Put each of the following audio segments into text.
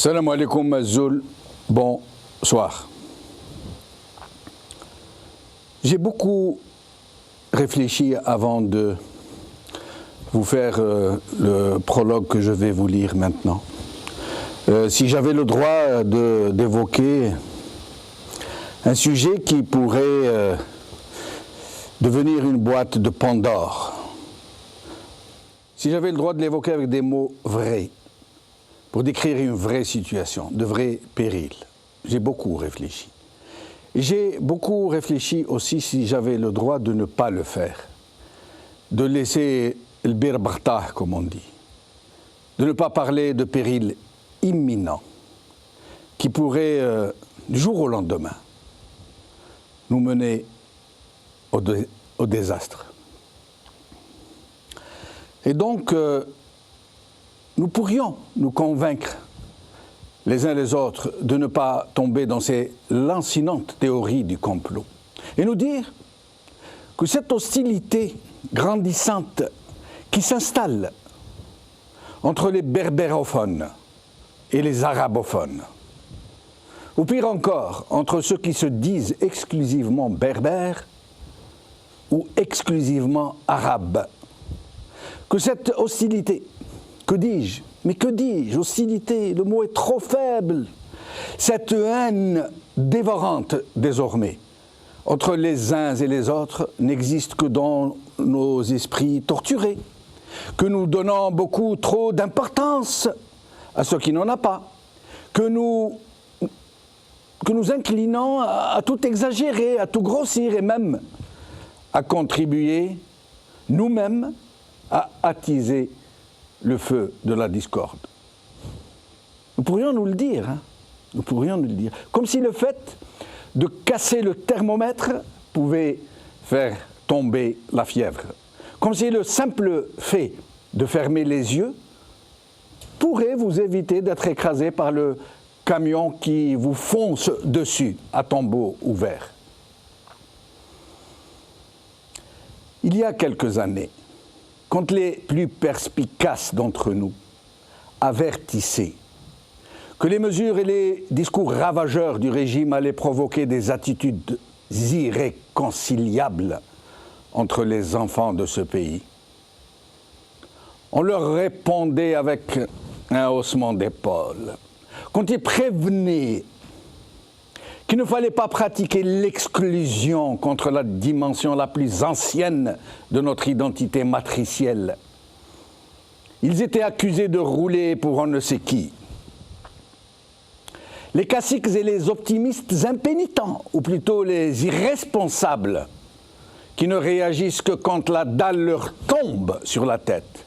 Salam alaikum Mazoul, bonsoir. J'ai beaucoup réfléchi avant de vous faire le prologue que je vais vous lire maintenant. Si j'avais le droit d'évoquer un sujet qui pourrait devenir une boîte de Pandore, si j'avais le droit de l'évoquer avec des mots vrais, pour décrire une vraie situation, de vrais périls, j'ai beaucoup réfléchi. J'ai beaucoup réfléchi aussi si j'avais le droit de ne pas le faire, de laisser le bir bartah, comme on dit, de ne pas parler de périls imminents qui pourraient, du jour au lendemain, nous mener au désastre. Et donc, nous pourrions nous convaincre les uns les autres de ne pas tomber dans ces lancinantes théories du complot et nous dire que cette hostilité grandissante qui s'installe entre les berbérophones et les arabophones, ou pire encore, entre ceux qui se disent exclusivement berbères ou exclusivement arabes, que cette hostilité, que dis-je? Mais que dis-je? Hostilité, le mot est trop faible. Cette haine dévorante désormais entre les uns et les autres n'existe que dans nos esprits torturés, que nous donnons beaucoup trop d'importance à ce qui n'en a pas, que nous inclinons à tout exagérer, à tout grossir et même à contribuer nous-mêmes à attiser le feu de la discorde. Nous pourrions nous le dire, nous pourrions nous le dire. Comme si le fait de casser le thermomètre pouvait faire tomber la fièvre. Comme si le simple fait de fermer les yeux pourrait vous éviter d'être écrasé par le camion qui vous fonce dessus à tombeau ouvert. Il y a quelques années, quand les plus perspicaces d'entre nous avertissaient que les mesures et les discours ravageurs du régime allaient provoquer des attitudes irréconciliables entre les enfants de ce pays, on leur répondait avec un haussement d'épaule. Quand ils prévenaient qu'il ne fallait pas pratiquer l'exclusion contre la dimension la plus ancienne de notre identité matricielle, ils étaient accusés de rouler pour on ne sait qui. Les caciques et les optimistes impénitents, ou plutôt les irresponsables, qui ne réagissent que quand la dalle leur tombe sur la tête,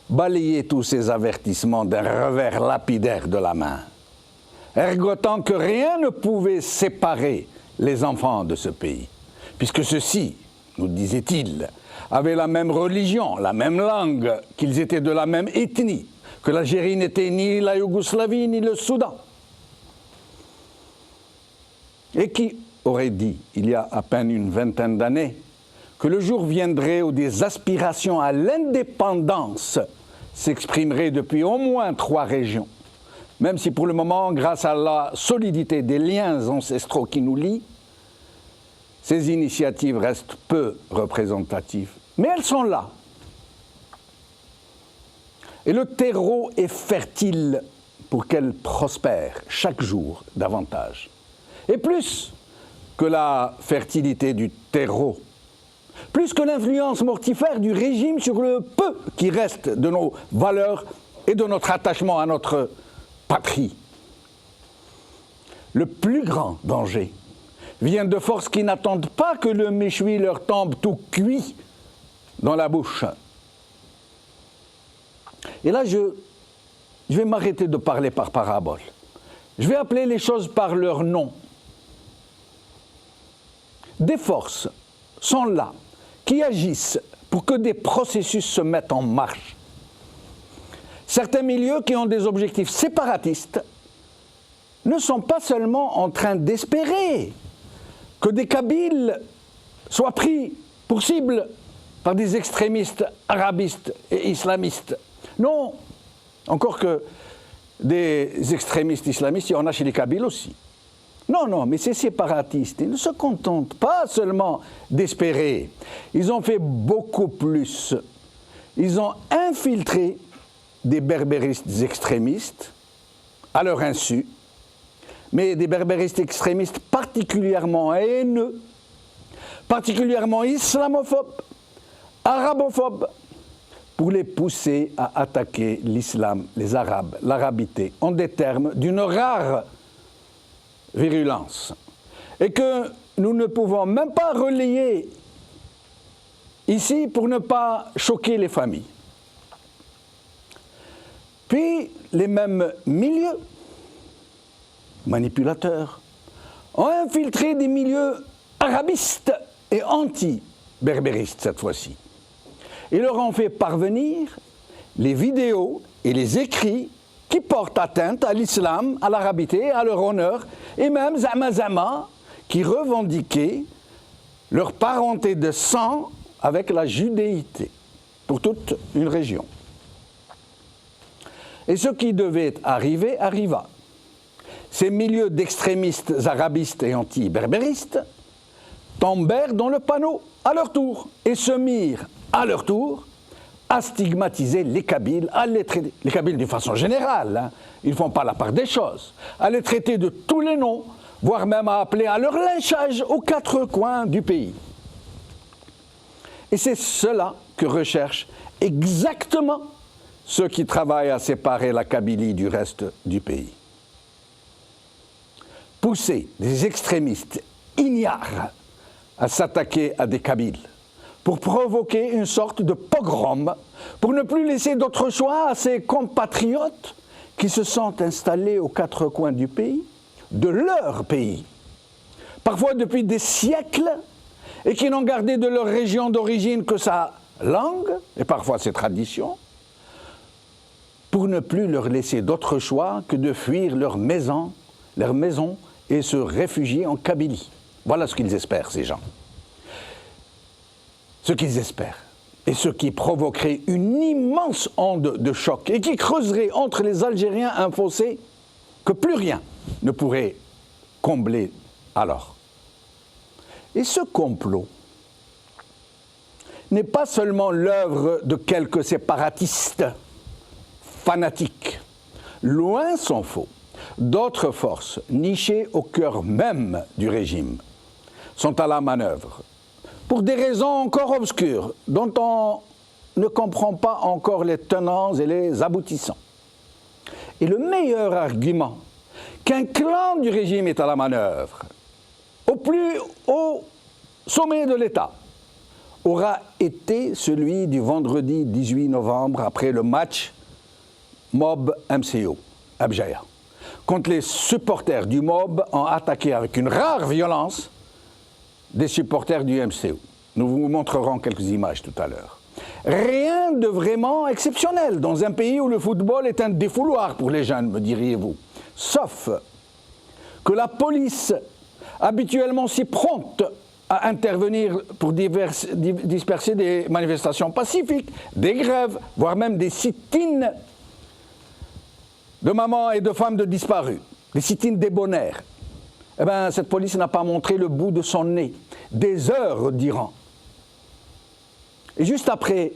balayaient tous ces avertissements d'un revers lapidaire de la main, ergotant que rien ne pouvait séparer les enfants de ce pays, puisque ceux-ci, nous disait-il, avaient la même religion, la même langue, qu'ils étaient de la même ethnie, que l'Algérie n'était ni la Yougoslavie ni le Soudan. Et qui aurait dit, il y a à peine une vingtaine d'années, que le jour viendrait où des aspirations à l'indépendance s'exprimeraient depuis au moins 3 régions, même si pour le moment, grâce à la solidité des liens ancestraux qui nous lient, ces initiatives restent peu représentatives. Mais elles sont là. Et le terreau est fertile pour qu'elles prospèrent chaque jour davantage. Et plus que la fertilité du terreau, plus que l'influence mortifère du régime sur le peu qui reste de nos valeurs et de notre attachement à notre patrie. Le plus grand danger vient de forces qui n'attendent pas que le méchoui leur tombe tout cuit dans la bouche. Et là, je vais m'arrêter de parler par parabole. Je vais appeler les choses par leur nom. Des forces sont là, qui agissent pour que des processus se mettent en marche. Certains milieux qui ont des objectifs séparatistes ne sont pas seulement en train d'espérer que des Kabyles soient pris pour cible par des extrémistes arabistes et islamistes. Non, encore que des extrémistes islamistes, il y en a chez les Kabyles aussi. Non, non, mais ces séparatistes, ils ne se contentent pas seulement d'espérer. Ils ont fait beaucoup plus. Ils ont infiltré des berbéristes extrémistes, à leur insu, mais des berbéristes extrémistes particulièrement haineux, particulièrement islamophobes, arabophobes, pour les pousser à attaquer l'islam, les Arabes, l'arabité, en des termes d'une rare virulence. Et que nous ne pouvons même pas relayer ici pour ne pas choquer les familles. Puis, les mêmes milieux manipulateurs ont infiltré des milieux arabistes et anti-berbéristes cette fois-ci. Ils leur ont fait parvenir les vidéos et les écrits qui portent atteinte à l'islam, à l'arabité, à leur honneur, et même Zama, qui revendiquaient leur parenté de sang avec la judéité, pour toute une région. Et ce qui devait arriver, arriva. Ces milieux d'extrémistes arabistes et anti-berbéristes tombèrent dans le panneau à leur tour et se mirent à leur tour à stigmatiser les Kabyles, à les traiter, les Kabyles d'une façon générale, hein, ils ne font pas la part des choses, à les traiter de tous les noms, voire même à appeler à leur lynchage aux quatre coins du pays. Et c'est cela que recherchent exactement ceux qui travaillent à séparer la Kabylie du reste du pays. Pousser des extrémistes ignares à s'attaquer à des Kabyles, pour provoquer une sorte de pogrom, pour ne plus laisser d'autre choix à ces compatriotes qui se sont installés aux quatre coins du pays, de leur pays, parfois depuis des siècles, et qui n'ont gardé de leur région d'origine que sa langue, et parfois ses traditions, pour ne plus leur laisser d'autre choix que de fuir leur maison et se réfugier en Kabylie. Voilà ce qu'ils espèrent, ces gens. Ce qu'ils espèrent, et ce qui provoquerait une immense onde de choc, et qui creuserait entre les Algériens un fossé que plus rien ne pourrait combler alors. Et ce complot n'est pas seulement l'œuvre de quelques séparatistes fanatiques. Loin s'en faut. D'autres forces, nichées au cœur même du régime, sont à la manœuvre, pour des raisons encore obscures, dont on ne comprend pas encore les tenants et les aboutissants. Et le meilleur argument qu'un clan du régime est à la manœuvre, au plus haut sommet de l'État, aura été celui du vendredi 18 novembre, après le match MOB-MCO, Abjaya, quand les supporters du MOB ont attaqué avec une rare violence des supporters du MCO. Nous vous montrerons quelques images tout à l'heure. Rien de vraiment exceptionnel dans un pays où le football est un défouloir pour les jeunes, me diriez-vous. Sauf que la police, habituellement si prompte à intervenir pour disperser des manifestations pacifiques, des grèves, voire même des sit-ins de mamans et de femmes de disparus, des sit-ins débonnaires, eh bien, cette police n'a pas montré le bout de son nez, des heures durant. Et juste après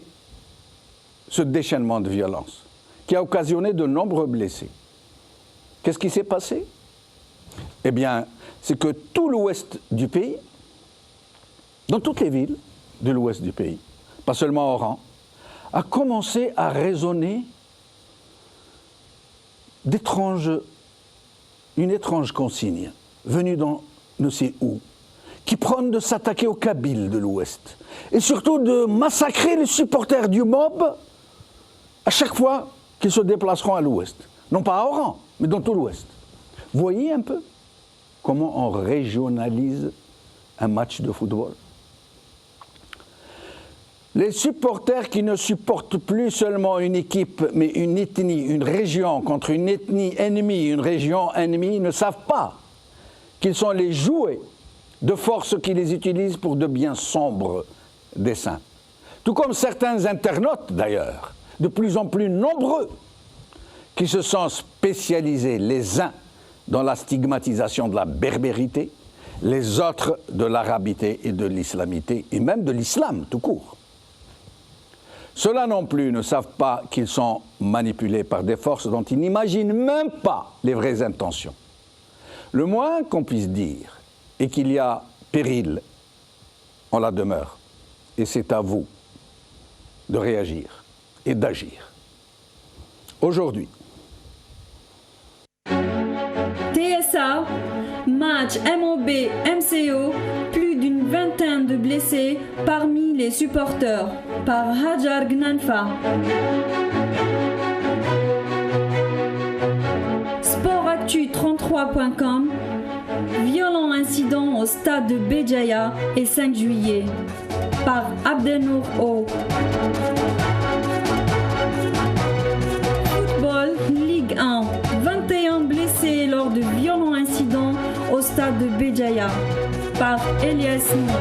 ce déchaînement de violence, qui a occasionné de nombreux blessés, qu'est-ce qui s'est passé? Eh bien, c'est que tout l'ouest du pays, dans toutes les villes de l'ouest du pays, pas seulement Oran, a commencé à résonner une étrange consigne, venue d'on ne sait où, qui prône de s'attaquer aux Kabyles de l'Ouest, et surtout de massacrer les supporters du MOB à chaque fois qu'ils se déplaceront à l'Ouest. Non pas à Oran, mais dans tout l'Ouest. Voyez un peu comment on régionalise un match de football. Les supporters qui ne supportent plus seulement une équipe, mais une ethnie, une région contre une ethnie ennemie, une région ennemie, ne savent pas qu'ils sont les jouets de forces qui les utilisent pour de bien sombres desseins. Tout comme certains internautes, d'ailleurs, de plus en plus nombreux, qui se sont spécialisés les uns dans la stigmatisation de la berbérité, les autres de l'arabité et de l'islamité, et même de l'islam tout court. Ceux-là non plus ne savent pas qu'ils sont manipulés par des forces dont ils n'imaginent même pas les vraies intentions. Le moins qu'on puisse dire est qu'il y a péril en la demeure, et c'est à vous de réagir et d'agir. Aujourd'hui, TSA, match MOB-MCO, plus d'une vingtaine de blessés parmi les supporters, par Hajar Gnanfa. Sportactu33.com, violent incident au stade de Béjaïa et 5 juillet, par Abdelnour O. Football Ligue 1, 21 blessés lors de violents incidents au stade de Béjaïa, par Elias Nour.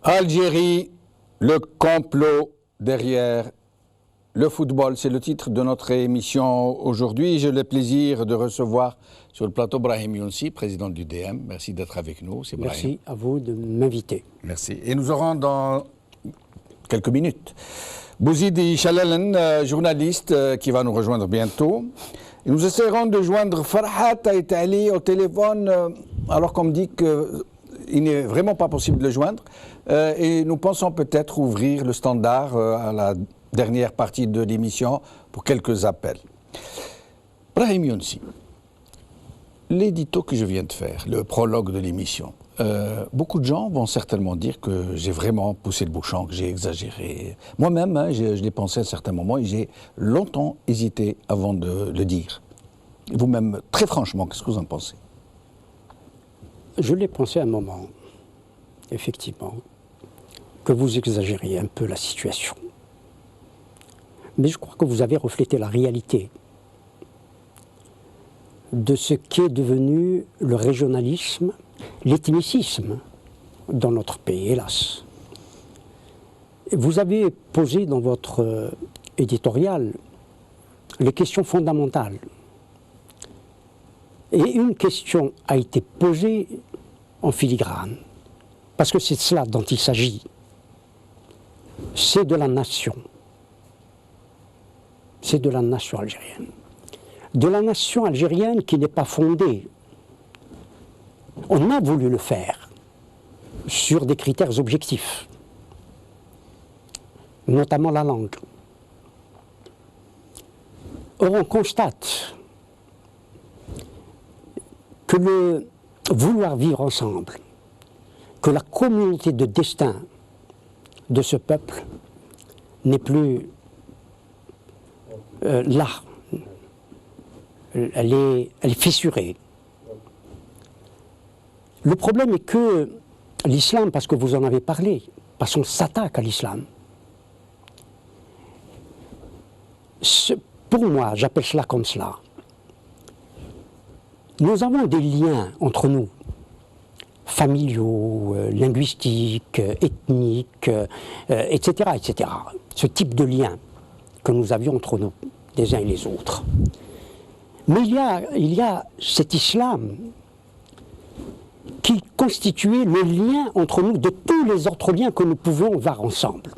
Algérie, le complot derrière le football, c'est le titre de notre émission aujourd'hui. J'ai le plaisir de recevoir sur le plateau Brahim Younsi, président du DM. Merci d'être avec nous. C'est Brahim. Merci à vous de m'inviter. Merci. Et nous aurons dans quelques minutes Bouzidi Chalalen, journaliste qui va nous rejoindre bientôt. Et nous essaierons de joindre Farhat Aïtali au téléphone alors qu'on me dit qu'il n'est vraiment pas possible de le joindre. Et nous pensons peut-être ouvrir le standard à la dernière partie de l'émission pour quelques appels. Brahim Younsi, l'édito que je viens de faire, le prologue de l'émission, beaucoup de gens vont certainement dire que j'ai vraiment poussé le bouchon, que j'ai exagéré. Moi-même, je l'ai pensé à un certain moment et j'ai longtemps hésité avant de le dire. Vous-même, très franchement, qu'est-ce que vous en pensez? Je l'ai pensé à un moment, effectivement, que vous exagériez un peu la situation. Mais je crois que vous avez reflété la réalité de ce qu'est devenu le régionalisme, l'ethnicisme dans notre pays, hélas. Vous avez posé dans votre éditorial les questions fondamentales. Et une question a été posée en filigrane, parce que c'est de cela dont il s'agit. C'est de la nation. C'est de la nation algérienne. De la nation algérienne qui n'est pas fondée. On a voulu le faire sur des critères objectifs, notamment la langue. Or, on constate que le vouloir vivre ensemble, que la communauté de destin de ce peuple n'est plus là. Elle est fissurée. Le problème est que l'islam, parce que vous en avez parlé, parce qu'on s'attaque à l'islam, pour moi, j'appelle cela comme cela. Nous avons des liens entre nous, familiaux, linguistiques, ethniques, etc., etc. Ce type de lien que nous avions entre nous, les uns et les autres. Mais il y a cet islam qui constituait le lien entre nous de tous les autres liens que nous pouvions avoir ensemble.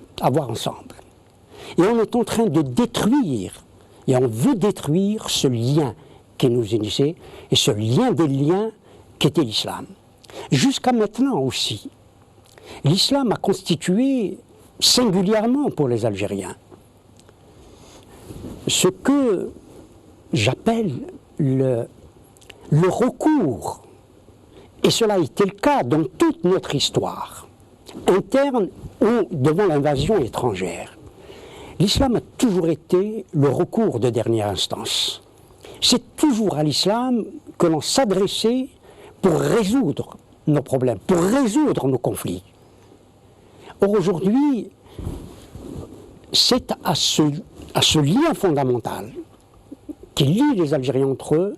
Et on est en train de détruire, et on veut détruire ce lien qui nous unissait, et ce lien des liens qu'était l'islam. Jusqu'à maintenant aussi, l'islam a constitué singulièrement pour les Algériens ce que j'appelle le recours, et cela a été le cas dans toute notre histoire, interne ou devant l'invasion étrangère. L'islam a toujours été le recours de dernière instance. C'est toujours à l'islam que l'on s'adressait pour résoudre nos problèmes, pour résoudre nos conflits. Or aujourd'hui, c'est à ce lien fondamental qui lie les Algériens entre eux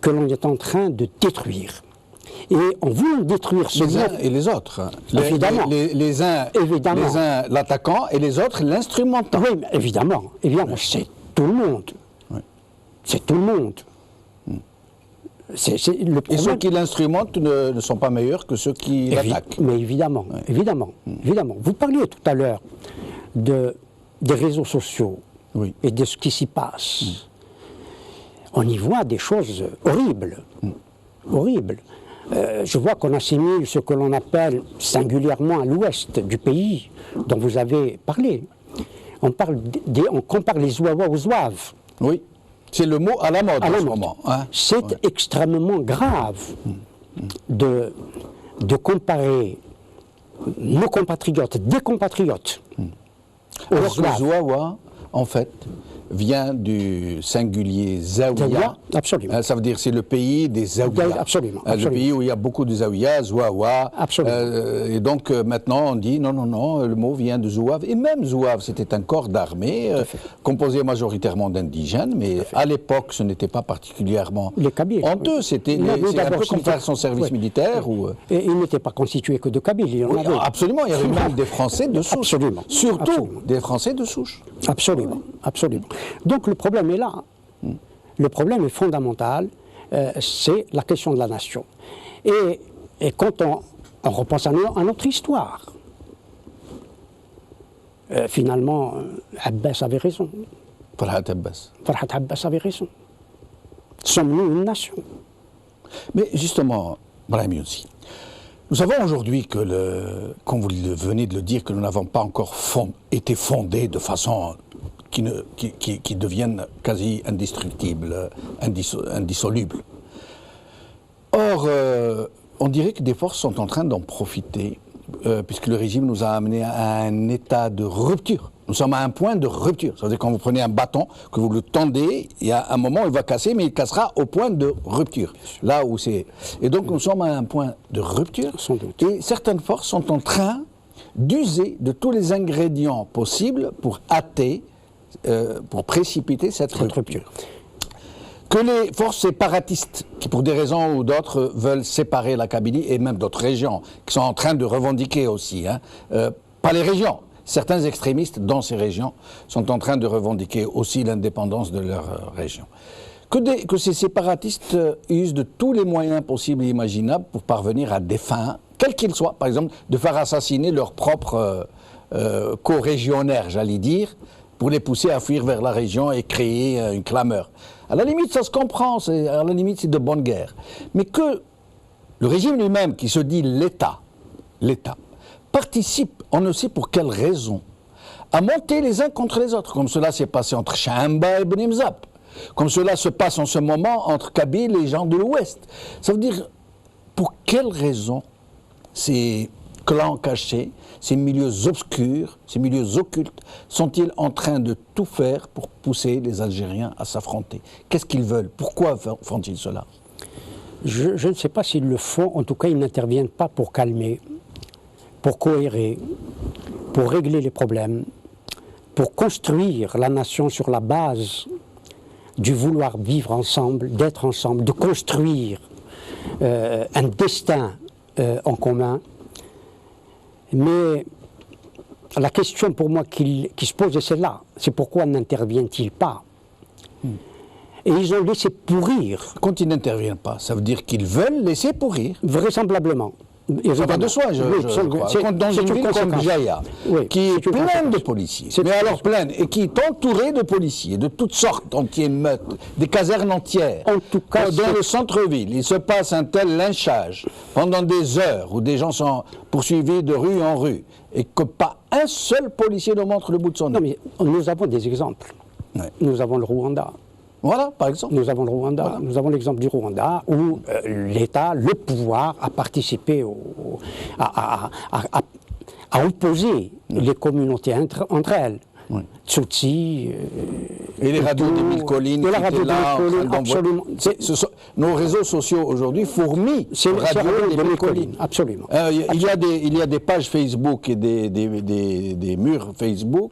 que l'on est en train de détruire. Et en voulant détruire ce Les uns mot, et les autres. Hein. Évidemment. Les uns l'attaquant et les autres l'instrumentant. oui, mais évidemment, c'est tout le monde. Oui. C'est tout le monde. C'est le Et problème. ceux qui l'instrumentent ne sont pas meilleurs que ceux qui l'attaquent. Mais évidemment, évidemment. Vous parliez tout à l'heure des réseaux sociaux Oui. et de ce qui s'y passe. On y voit des choses horribles. Horribles. Je vois qu'on assimile ce que l'on appelle singulièrement à l'ouest du pays, dont vous avez parlé. On compare les Zouawas aux Zouaves. Oui. C'est le mot à la mode en ce mode. moment. Hein. C'est extrêmement grave de comparer nos compatriotes, des compatriotes, aux Alors que le Zouaves. Zouawa, en fait, vient du singulier Zaouia. Absolument. Ça veut dire c'est le pays des Zaouïas. Absolument, Le absolument. pays où il y a beaucoup de Zaouïas, Zouawa. Absolument. Et donc maintenant on dit non, le mot vient de Zouave. Et même Zouave, c'était un corps d'armée composé majoritairement d'indigènes, mais à l'époque ce n'était pas particulièrement Les Kabyles. honteux. C'est un peu comme faire son service militaire. Ou, Et il n'était pas constitué que de Kabyles. Il y en oui, avait. absolument, il y avait même des Français de souche. Absolument. Surtout Absolument. des Français de souche. Absolument, absolument. Donc le problème est là. Le problème est fondamental, c'est la question de la nation. Et quand on repense à notre histoire, finalement, Abbas avait raison. Farhat Abbas. Farhat Abbas avait raison. Sommes-nous une nation? Mais justement, Brahim Younsi, nous savons aujourd'hui que, comme vous venez de le dire, que nous n'avons pas encore été fondés de façon qui devienne quasi indestructible, indissoluble. Or, on dirait que des forces sont en train d'en profiter, puisque le régime nous a amenés à un état de rupture. Nous sommes à un point de rupture. C'est-à-dire quand vous prenez un bâton, que vous le tendez, il y a un moment où il va casser, mais il cassera au point de rupture. Là où c'est. Et donc nous sommes à un point de rupture. Sans doute. Et certaines forces sont en train d'user de tous les ingrédients possibles pour pour précipiter cette rupture. Que les forces séparatistes, qui pour des raisons ou d'autres veulent séparer la Kabylie, et même d'autres régions, qui sont en train de revendiquer aussi, pas les régions, certains extrémistes dans ces régions sont en train de revendiquer aussi l'indépendance de leur région. Que ces séparatistes usent de tous les moyens possibles et imaginables pour parvenir à des fins, quels qu'ils soient, par exemple de faire assassiner leurs propres co-régionnaires, j'allais dire, pour les pousser à fuir vers la région et créer une clameur. À la limite, ça se comprend, à la limite, c'est de bonne guerre. Mais que le régime lui-même, qui se dit l'État, participe, on ne sait pour quelle raison, à monter les uns contre les autres, comme cela s'est passé entre Shamba et Beni Mzab, comme cela se passe en ce moment entre Kabyles et les gens de l'Ouest. Ça veut dire, pour quelle raison ces clans cachés, ces milieux obscurs, ces milieux occultes, sont-ils en train de tout faire pour pousser les Algériens à s'affronter? Qu'est-ce qu'ils veulent? Pourquoi font-ils cela? Je ne sais pas s'ils le font, en tout cas ils n'interviennent pas pour calmer, pour cohérer, pour régler les problèmes, pour construire la nation sur la base du vouloir vivre ensemble, d'être ensemble, de construire un destin en commun. Mais la question pour moi qui se pose est celle-là, c'est pourquoi n'interviennent-ils pas? Et ils ont laissé pourrir. Quand ils n'interviennent pas, ça veut dire qu'ils veulent laisser pourrir. Vraisemblablement. Ça va de soi, je crois. Dans une ville comme Jaya, qui est pleine de policiers, mais alors pleine, et qui est entourée de policiers, de toutes sortes, anti-émeutes, des casernes entières. En tout cas, dans le centre-ville, il se passe un tel lynchage pendant des heures où des gens sont poursuivis de rue en rue, et que pas un seul policier ne montre le bout de son nez. Non, mais nous avons des exemples. Ouais. Nous avons le Rwanda. Voilà, par exemple. Nous avons le Rwanda. Voilà. Nous avons l'exemple du Rwanda où l'État, le pouvoir, a participé à opposer les communautés entre elles. Oui. Tutsi. Et les radios des Mille Collines. Et la radio des Mille Collines, absolument. Nos réseaux sociaux aujourd'hui fourmillent radio des Mille Collines. Absolument. Il y a des pages Facebook et des murs Facebook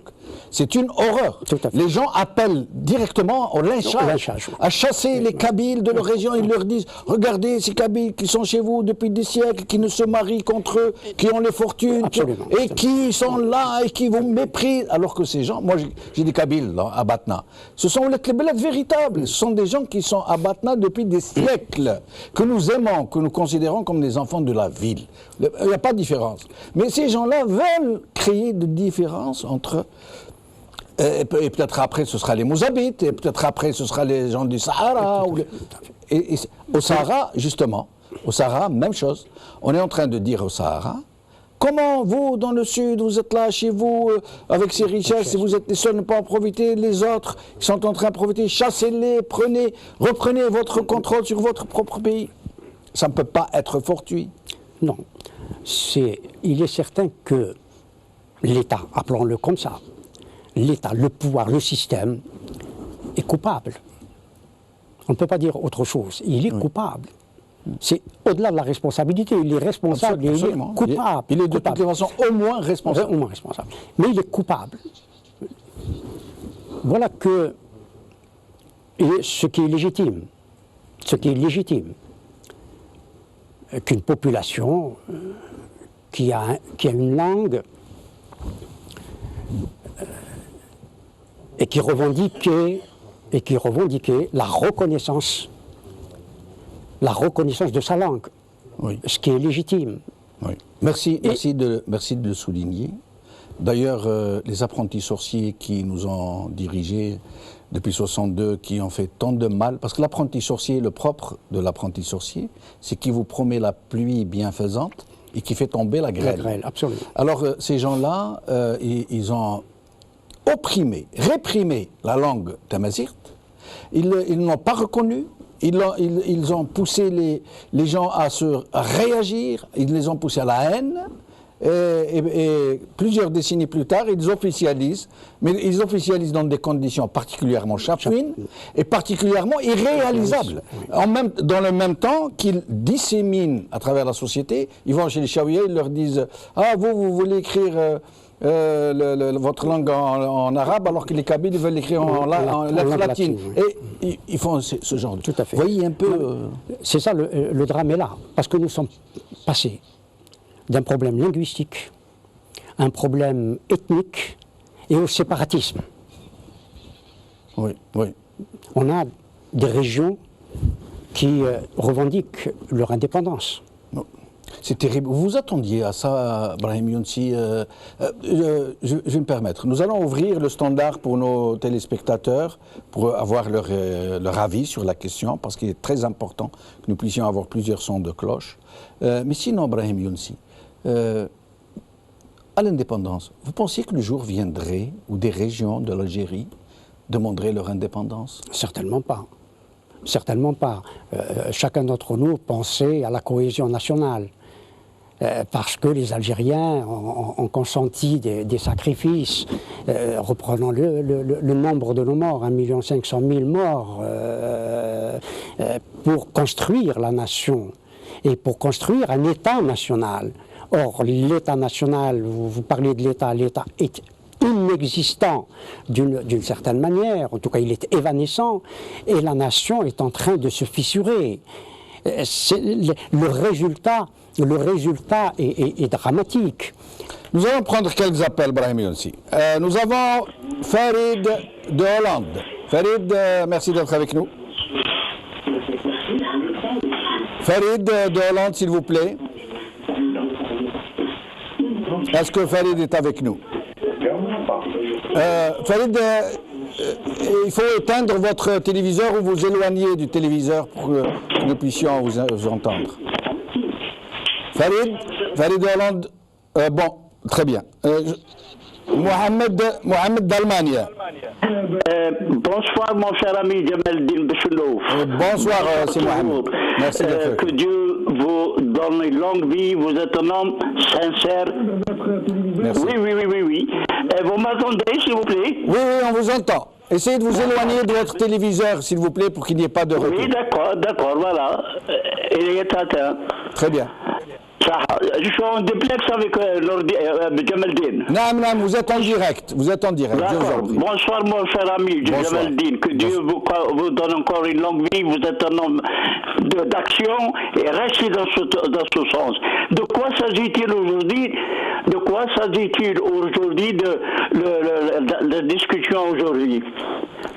C'est une horreur. Tout à fait. Les gens appellent directement au lynchage, à chasser les Kabyles de leur région. Ils leur disent, regardez ces Kabyles qui sont chez vous depuis des siècles, qui ne se marient qu'entre eux, qui ont les fortunes, qui sont là et qui vous méprisent. Alors que ces gens, moi j'ai des Kabyles là, à Batna, ce sont les Kébélètes véritables. Ce sont des gens qui sont à Batna depuis des siècles, que nous aimons, que nous considérons comme des enfants de la ville. Il n'y a pas de différence. Mais ces gens-là veulent créer de différences entre... Et peut-être après ce sera les Mozabites, et peut-être après ce sera les gens du Sahara. Et au Sahara, justement, au Sahara, même chose. On est en train de dire au Sahara, comment vous, dans le sud, vous êtes là chez vous, avec ces richesses, et vous êtes les seuls à ne pas en profiter, les autres qui sont en train de profiter, chassez-les, reprenez votre contrôle sur votre propre pays. Ça ne peut pas être fortuit. Non. Il est certain que l'État, appelons-le comme ça, l'État, le pouvoir, le système, est coupable. On ne peut pas dire autre chose. Il est coupable. C'est au-delà de la responsabilité. Il est responsable. Absolument. Il est coupable. Il est de toutes les façons au moins responsable. Au moins responsable. Mais il est coupable. Voilà que ce qui est légitime. Ce qui est légitime. Qu'une population qui a une langue et qui revendiquait la reconnaissance de sa langue, ce qui est légitime. Oui. Merci de le souligner. D'ailleurs, les apprentis sorciers qui nous ont dirigés depuis 1962, qui ont fait tant de mal, parce que l'apprenti sorcier, le propre de l'apprenti sorcier, c'est qu'il vous promet la pluie bienfaisante et qui fait tomber la grêle. La grêle, absolument. Alors, ces gens-là, ils ont opprimé, réprimé la langue tamazight. Ils n'ont pas reconnu. Ils ont poussé les gens à réagir. Ils les ont poussés à la haine. Et plusieurs décennies plus tard, ils officialisent. Mais ils officialisent dans des conditions particulièrement chafouines et particulièrement irréalisables. Dans le même temps qu'ils disséminent à travers la société, ils vont chez les Chaouias, ils leur disent « Ah, vous voulez écrire... votre langue en arabe, alors que les Kabyles veulent l'écrire en lettres latines. » Et ils font ce genre de... Tout à fait. Vous voyez un peu... C'est ça, le drame est là. Parce que nous sommes passés d'un problème linguistique, un problème ethnique et au séparatisme. Oui, oui. On a des régions qui revendiquent leur indépendance. C'est terrible. Vous vous attendiez à ça, Brahim Younsi. Je vais me permettre. Nous allons ouvrir le standard pour nos téléspectateurs, pour avoir leur avis sur la question, parce qu'il est très important que nous puissions avoir plusieurs sons de cloche. Mais sinon, Brahim Younsi, à l'indépendance, vous pensiez que le jour viendrait où des régions de l'Algérie demanderaient leur indépendance? Certainement pas. Certainement pas. Chacun d'entre nous pensait à la cohésion nationale. Parce que les Algériens ont consenti des sacrifices. Reprenons le nombre de nos morts, 1 500 000 morts, pour construire la nation et pour construire un État national. Or, l'État national, vous parlez de l'État est inexistant d'une certaine manière, en tout cas il est évanescent, et la nation est en train de se fissurer. Le résultat est dramatique. Nous allons prendre quelques appels, Brahim Younsi. Nous avons Farid de Hollande. Farid, merci d'être avec nous. Farid de Hollande, s'il vous plaît. Est-ce que Farid est avec nous? Farid, il faut éteindre votre téléviseur ou vous éloigner du téléviseur pour que nous puissions vous entendre. Farid de Hollande, bon, très bien. Mohamed d'Allemagne. Bonsoir mon cher ami Jamel-Din Bechoulouf. Bonsoir, c'est Mohamed. Merci d'être que Dieu vous donne une longue vie, vous êtes un homme sincère. Merci. Oui. Vous m'entendez, s'il vous plaît? Oui, on vous entend. Essayez de vous éloigner de votre téléviseur, s'il vous plaît, pour qu'il n'y ait pas de retour. Oui, d'accord, voilà. Il est atteint. Très bien. صح. Je suis en duplex avec Jamaldine. Non, vous êtes en direct. Vous êtes en direct. Je vous en prie. Bonsoir mon cher ami Jamaldine. Que Dieu vous donne encore une longue vie. Vous êtes un homme d'action et restez dans ce sens. De quoi s'agit-il aujourd'hui? De quoi s'agit-il aujourd'hui de la discussion aujourd'hui?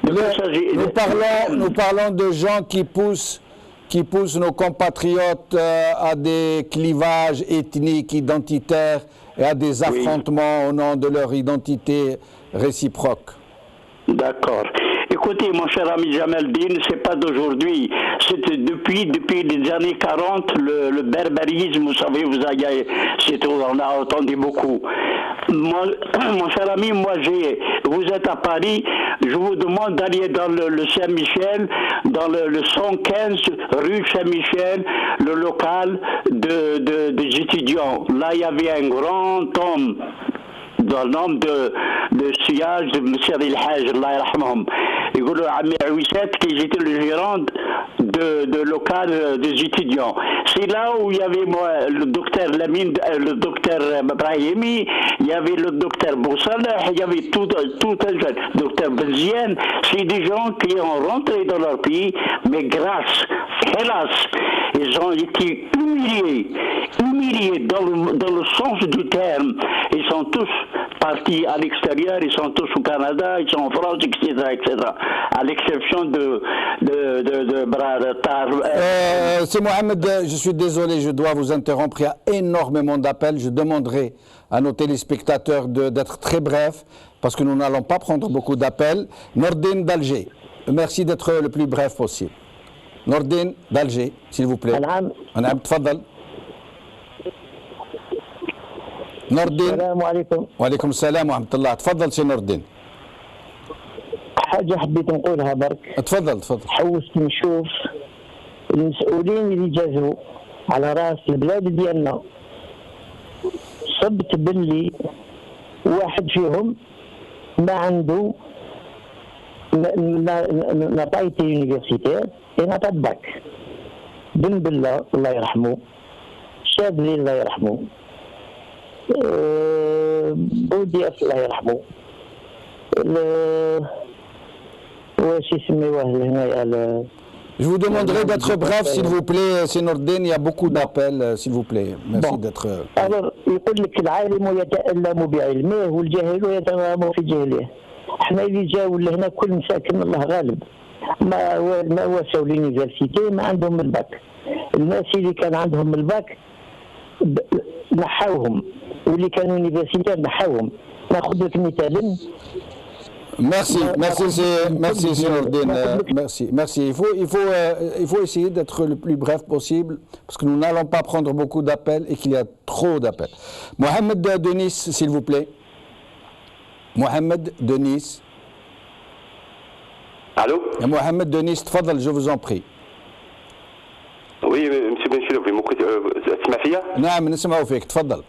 Nous parlons de gens qui poussent nos compatriotes à des clivages ethniques, identitaires et à des affrontements au nom de leur identité réciproque. D'accord. Écoutez, mon cher ami Jamaldine, c'est pas d'aujourd'hui. C'était depuis les années 40, le barbarisme, vous savez, on a entendu beaucoup. Mon cher ami, vous êtes à Paris, je vous demande d'aller dans le Saint-Michel, dans le 115 rue Saint-Michel, le local des étudiants. Là, il y avait un grand homme, dans le nom de sillage de M. El-Hajj, Allah yarhamhum. Il y a Ami Aouisset qui était le gérant de local des étudiants. C'est là où il y avait le docteur Lamine, le docteur Brahimi, il y avait le docteur Boussalah, il y avait tout un jeune, docteur Benziane. C'est des gens qui ont rentré dans leur pays, mais hélas, ils ont été humiliés dans le sens du terme. Ils sont tous partis à l'extérieur, ils sont tous au Canada, ils sont en France, etc. À l'exception de Tar. C'est Mohamed, je suis désolé, je dois vous interrompre. Il y a énormément d'appels. Je demanderai à nos téléspectateurs d'être très brefs parce que nous n'allons pas prendre beaucoup d'appels. Nordine d'Alger, merci d'être le plus bref possible. Nordine d'Alger, s'il vous plaît. Anam, tfadal. نوردين السلام عليكم. وعليكم السلام ورحمة الله. تفضل سي نوردين. حاجة حبيت نقولها برك. تفضل. حوست نشوف المسؤولين اللي جازوا على راس البلاد ديالنا. صبت باللي واحد فيهم ما عنده n'a pas été universitaire et n'a pas de bac. بن بالله الله يرحمه. شاذلي الله يرحمه. بودياف الله يرحمه. واش يسميوه هنايا. Je vous demanderai d'être bref, s'il vous plaît, c'est Nordine, il y a beaucoup d'appels, s'il vous plaît. Merci d'être... Alors, يقول لك العالم يتألم بعلمه والجاهل يتغام في جهله. احنا اللي جاوا لهنا كل مساكن الله غالب. ما وصلوا لونيفرسيتي ما عندهم الباك. الناس اللي كان عندهم الباك نحاوهم واللي كانوا يونيفرسيتير نحاوهم. ناخذ لك مثالا. Merci, c'est Nordine. Merci. Il faut essayer d'être le plus bref possible parce que nous n'allons pas prendre beaucoup d'appels et qu'il y a trop d'appels. Mohamed de Nice, s'il vous plaît. Mohamed de Nice. Allô? Mohamed de Nice, tfadal, je vous en prie. Oui, monsieur Benchilo, vous m'écoutez? C'est ma fille? نعم نسمعوا فيك تفضل.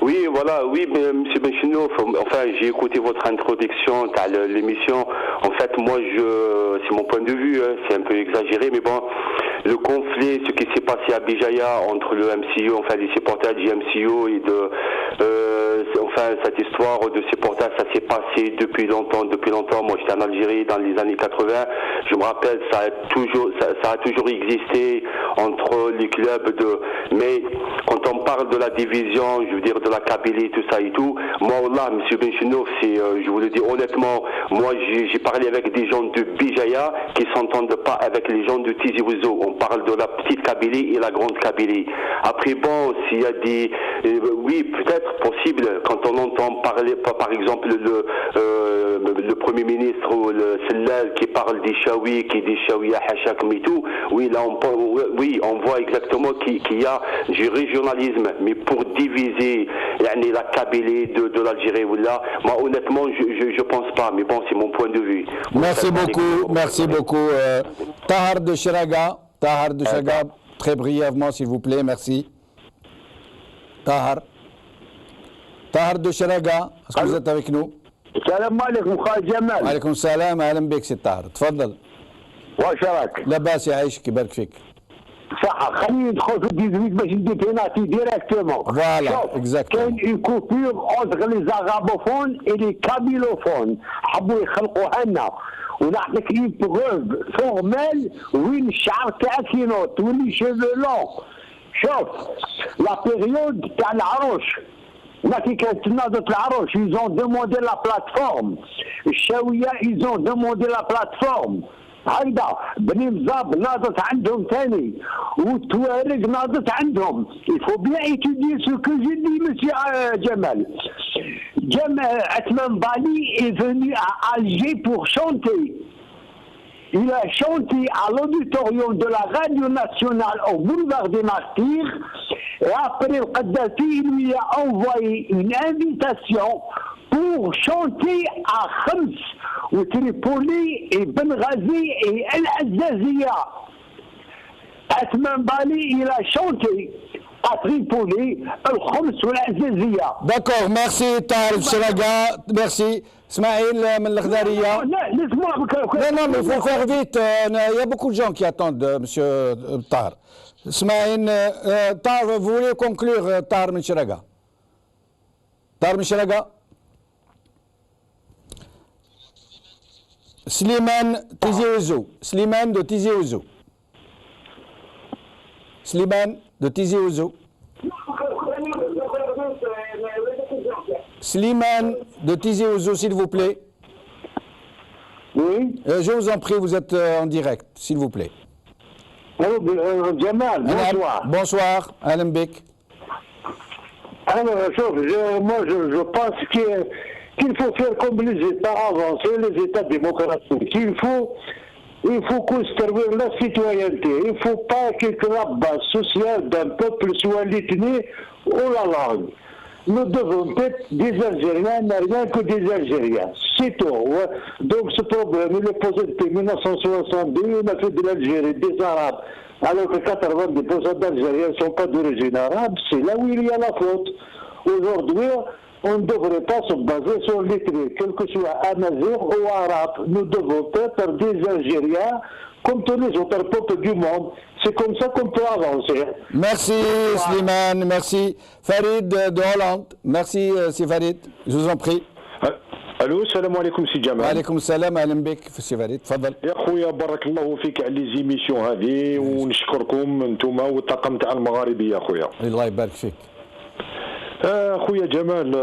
Oui, voilà, monsieur Benchino, enfin, j'ai écouté votre introduction à l'émission. En fait, moi, c'est mon point de vue, c'est un peu exagéré, mais bon, le conflit, ce qui s'est passé à Béjaïa entre le MCO, enfin, les supporters du MCO et cette histoire de supporters, ça s'est passé depuis longtemps. Moi, j'étais en Algérie dans les années 80. Je me rappelle, ça a toujours existé entre les clubs mais quand on parle de la division, je veux dire de la Kabylie, tout ça et tout, moi, là, monsieur Benchino, je vous le dis honnêtement, moi, j'ai parlé avec des gens de Béjaïa qui s'entendent pas avec les gens de Tizi Ouzou. On parle de la petite Kabylie et la grande Kabylie. Après, bon, s'il y a des... oui, peut-être possible, quand on entend parler, par exemple, le Premier ministre ou le Sellal qui parle des Chaouis, qui dit Chaouia Hachak et tout, oui, là, on voit exactement qu'il y a du régionalisme, mais pour diviser la Kabylie de l'Algérie, moi, honnêtement, je pense pas, mais bon, c'est mon point de vue. Merci beaucoup. Tahar de Chiraga, très brièvement, s'il vous plaît, merci. Tahar de Chiraga, est-ce que vous êtes avec nous? السلام عليكم خالد جمال. وعليكم السلام، اهلا بك سي طاهر، تفضل. واش راك؟ لاباس يعيشك يبارك فيك. صح خلينا ندخل في 18 باش ندي بيناتي ديريكتومون. فوالا اكزاكتومون. كاين اون كوبور اونتر لي زارابوفون اي لي كابيلوفون، حبوا يخلقوها لنا ونعطيك اون بروف فورمال وين الشعر تاعك ينوض تولي شيفو لون. شوف لا بيريود تاع العروش ما كي كانت ناضت العروش يزون دوموندي لا بلاتفورم، الشاويه يزون دوموندي لا بلاتفورم، هيدا بني مزاب ناضت عندهم ثاني والتوارق ناضت عندهم. Il faut bien étudier ce que j'ai dit monsieur Jamal. Atman Bali est venu à Alger pour chanter. Il a chanté à l'auditorium de la radio nationale au boulevard des Martyrs et après le Kadhafi il lui a envoyé une invitation pour chanter à Khams ou Tripoli et Benghazi et El Azazia. Atman Bali il a chanté à Tripoli, El Khams ou El Azazia. D'accord, merci Tahar Mchelaga, merci. Ismaël Melkhdaria. Non, mais il faut faire vite. Il y a beaucoup de gens qui attendent, monsieur Tahar. Ismaël, Tahar, vous voulez conclure, Tahar Mchelaga? Tahar Mchelaga? Slimane Tizi Ouzou. Slimane de Tizi Ouzou. Slimane de Tizi Ouzou. Slimane de Tizi Ouzou, s'il vous plaît. Oui. Je vous en prie, vous êtes en direct, s'il vous plaît. Jamal, bonsoir. Bonsoir, Alain Bek. Alors, moi je pense qu'il faut faire comme les États avancés, les États démocratiques. Il faut construire la citoyenneté. Il ne faut pas que la base sociale d'un peuple soit litinée ou la langue. Nous devons être des Algériens, rien que des Algériens. C'est tout. Ouais. Donc ce problème, il est posé depuis 1962, on a fait de l'Algérie des Arabes. Alors que 90% d'Algériens ne sont pas d'origine arabe, c'est là où il y a la faute. Aujourd'hui, on ne devrait pas se baser sur l'ethnie, quel que soit amazigh ou arabe. Nous devons être des Algériens comme tous les autres peuples du monde. C'est comme ça qu'on peut avancer. Merci Slimane, merci. Farid de Hollande. Merci si Farid, je vous en prie. الو السلام عليكم سي جمال. وعليكم السلام، اهلا بك في سي فريد، تفضل. يا خويا بارك الله فيك على لي زيميسيون هذه ونشكركم انتم والطاقم تاع المغاربي يا خويا. الله يبارك فيك. خويا جمال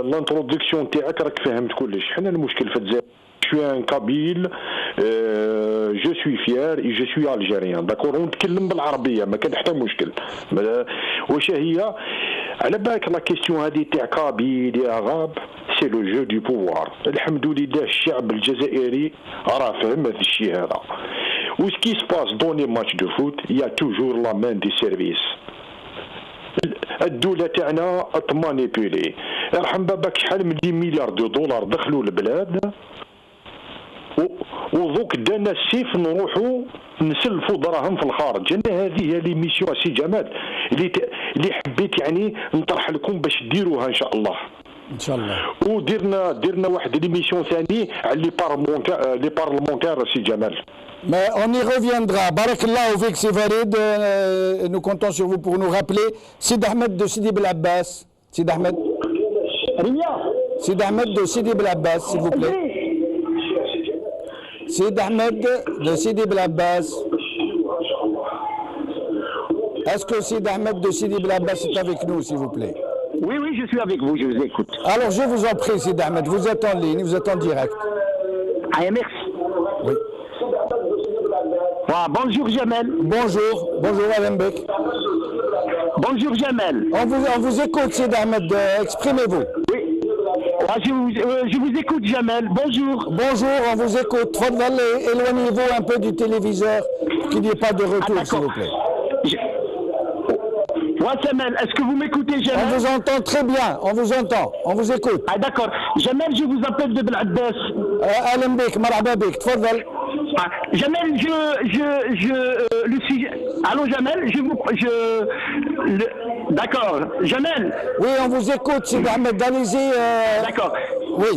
الانترودكسيون تاعك راك فهمت كلش. حنا المشكل في الجزائر Je suis un Kabyle, je suis fier et je suis algérien. D'accord, ونتكلم بالعربية ما كان حتى مشكل. واش هي على بالك لا كيستيون هذه تاع كابيل يا غاب سي لو جو دو بوفوار. الحمد لله الشعب الجزائري راه فهم هذا الشيء هذا. و سكي سباس دون لي ماتش دو فوت يا توجور لا مان دي سيرفيس. الدولة تاعنا تمانيبيلي. ارحم باباك شحال من 10 مليار دولار دخلوا البلاد. وذوك دانا السيف نروحوا نسلفوا دراهم في الخارج. انا هذه هي لي ميسيون سي جمال اللي حبيت يعني نطرح لكم باش ديروها ان شاء الله. ان شاء الله. وديرنا واحد لي ميسيون ثاني على لي بارلمونتير سي جمال. Mais on y reviendra. Barakallahu fik si Farid, nous comptons sur vous pour nous rappeler. Sid Ahmed de Sidi Bel Abbas. Sid Ahmed. Sid Ahmed de Sidi Bel Abbas, s'il vous plaît. Sid Ahmed de Sidi Bel Abbas. Est-ce que Sid Ahmed de Sidi Bel Abbas est avec nous, s'il vous plaît? Oui, oui, je suis avec vous, je vous écoute. Alors, je vous en prie, Sid Ahmed, vous êtes en ligne, vous êtes en direct. Ah, merci. Oui. Ah, bonjour, Jamel. Bonjour, bonjour, Alain Bek. Bonjour, Jamel. On vous écoute, Sid Ahmed, exprimez-vous. Oui. Ah, je vous écoute, Jamel. Bonjour. Bonjour, on vous écoute. Fadal, éloignez-vous un peu du téléviseur, pour qu'il n'y ait pas de retour, s'il vous plaît. Jamel, est-ce que vous m'écoutez, Jamel? On vous entend très bien, on vous entend, on vous écoute. Ah, d'accord. Jamel, je vous appelle de Bel Abbas. Alain Bek, marhaba bek, tfadal. Ah, Jamel, le sujet. Allô, Jamel, d'accord. Jamel. Oui, on vous écoute, Sid Ahmed, allez-y. D'accord. Oui.